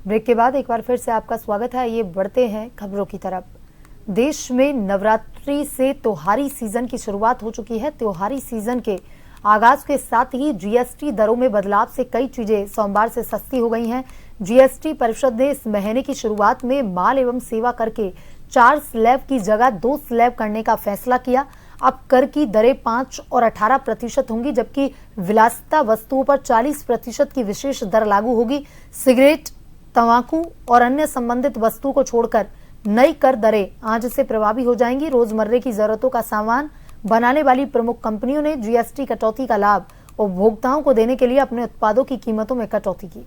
Break के बाद एक बार फिर से आपका स्वागत है। ये बढ़ते हैं खबरों की तरफ। देश में नवरात्रि से त्योहारी सीजन की शुरुआत हो चुकी है। त्योहारी सीजन के आगाज के साथ ही जीएसटी दरों में बदलाव से कई चीजें सोमवार से सस्ती हो गई हैं। जीएसटी परिषद ने इस महीने की शुरुआत में माल एवं सेवा कर के 4 स्लैब की जगह 2 स्लैब करने का फैसला किया। अब कर की दरें 5 और 18% होंगी, जबकि विलासिता वस्तुओं पर 40% की विशेष दर लागू होगी। सिगरेट, तंबाकू और अन्य संबंधित वस्तुओं को छोड़कर नई कर दरें आज से प्रभावी हो जाएंगी। रोजमर्रे की जरूरतों का सामान बनाने वाली प्रमुख कंपनियों ने जीएसटी कटौती का लाभ उपभोक्ताओं को देने के लिए अपने उत्पादों की कीमतों में कटौती की।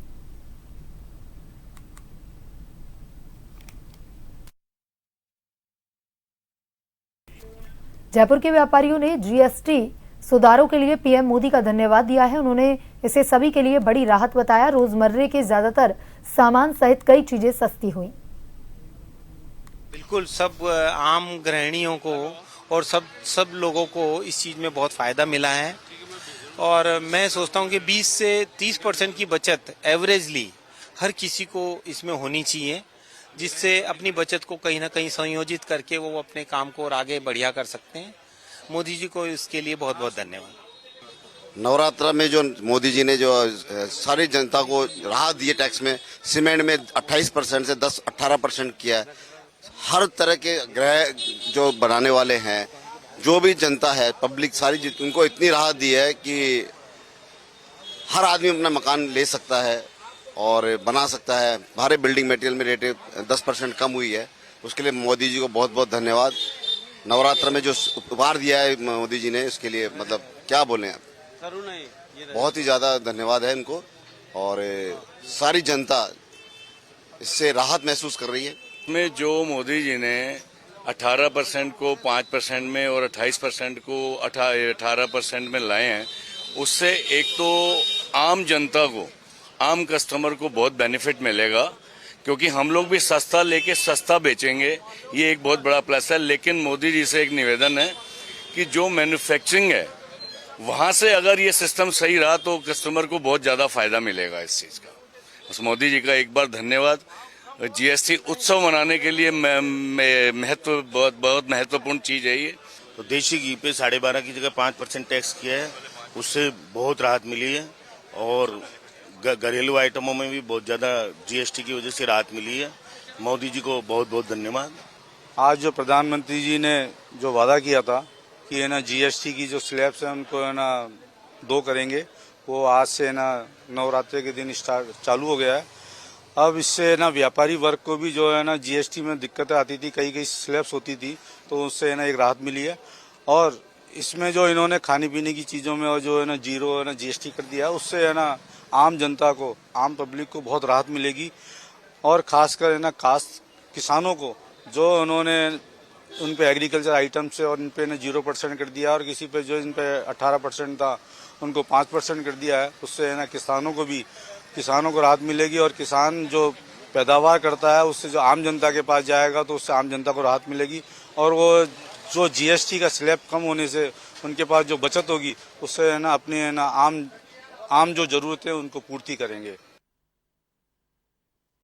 जयपुर के व्यापारियों ने जीएसटी सुधारों के लिए पीएम मोदी का धन्यवाद दिया है। उन्होंने इसे सभी के लिए बड़ी राहत बताया। रोजमर्रे के ज्यादातर सामान सहित कई चीजें सस्ती हुई। बिल्कुल, सब आम गृहिणियों को और सब लोगों को इस चीज में बहुत फायदा मिला है और मैं सोचता हूं कि 20 से 30% की बचत एवरेजली हर किसी को इसमें होनी चाहिए, जिससे अपनी बचत को कहीं ना कहीं संयोजित करके वो अपने काम को और आगे बढ़िया कर सकते हैं। मोदी जी को इसके लिए बहुत बहुत धन्यवाद। नवरात्र में जो मोदी जी ने जो सारी जनता को राहत दी है टैक्स में, सीमेंट में 28% से 18% किया है। हर तरह के गृह जो बनाने वाले हैं, जो भी जनता है, पब्लिक सारी, उनको इतनी राहत दी है कि हर आदमी अपना मकान ले सकता है और बना सकता है। भारी बिल्डिंग मटेरियल में रेट 10% कम हुई है, उसके लिए मोदी जी को बहुत बहुत धन्यवाद। नवरात्र में जो उपहार दिया है मोदी जी ने, उसके लिए मतलब क्या बोले आप, बहुत ही ज्यादा धन्यवाद है इनको। और सारी जनता इससे राहत महसूस कर रही है। में जो मोदी जी ने 18% को 5% में और 28% को 18% में लाए हैं, उससे एक तो आम जनता को, आम कस्टमर को बहुत बेनिफिट मिलेगा, क्योंकि हम लोग भी सस्ता लेके सस्ता बेचेंगे, ये एक बहुत बड़ा प्लस है। लेकिन मोदी जी से एक निवेदन है कि जो मैन्युफैक्चरिंग है वहां से अगर ये सिस्टम सही रहा तो कस्टमर को बहुत ज्यादा फायदा मिलेगा इस चीज का। बस मोदी जी का एक बार धन्यवाद। जीएसटी उत्सव मनाने के लिए बहुत महत्वपूर्ण चीज है ये। तो देशी घी पे 12.5 की जगह 5% टैक्स किया है, उससे बहुत राहत मिली है और घरेलू आइटमों में भी बहुत ज्यादा जीएसटी की वजह से राहत मिली है। मोदी जी को बहुत बहुत धन्यवाद। आज जो प्रधानमंत्री जी ने जो वादा किया था कि है ना जीएसटी की जो स्लैब्स है उनको है ना 2 करेंगे, वो आज से है ना नवरात्रि के दिन चालू हो गया है। अब इससे ना व्यापारी वर्ग को भी जो है ना जीएसटी में दिक्कतें आती थी, कई स्लैब्स होती थी, तो उससे है ना एक राहत मिली है। और इसमें जो इन्होंने खाने पीने की चीज़ों में और जो है ना जीरो है ना जीएसटी कर दिया है, उससे है ना आम जनता को, आम पब्लिक को बहुत राहत मिलेगी। और खासकर है ना किसानों को जो उन्होंने उन पे एग्रीकल्चर आइटम से और इन पे ना 0% कर दिया और किसी पे जो इन पे 18% था उनको 5% कर दिया है, उससे है ना किसानों को राहत मिलेगी। और किसान जो पैदावार करता है उससे जो आम जनता के पास जाएगा तो उससे आम जनता को राहत मिलेगी। और वो जो जीएसटी का स्लैब कम होने से उनके पास जो बचत होगी उससे है ना अपनी है ना आम जो जरूरतें उनको पूर्ति करेंगे।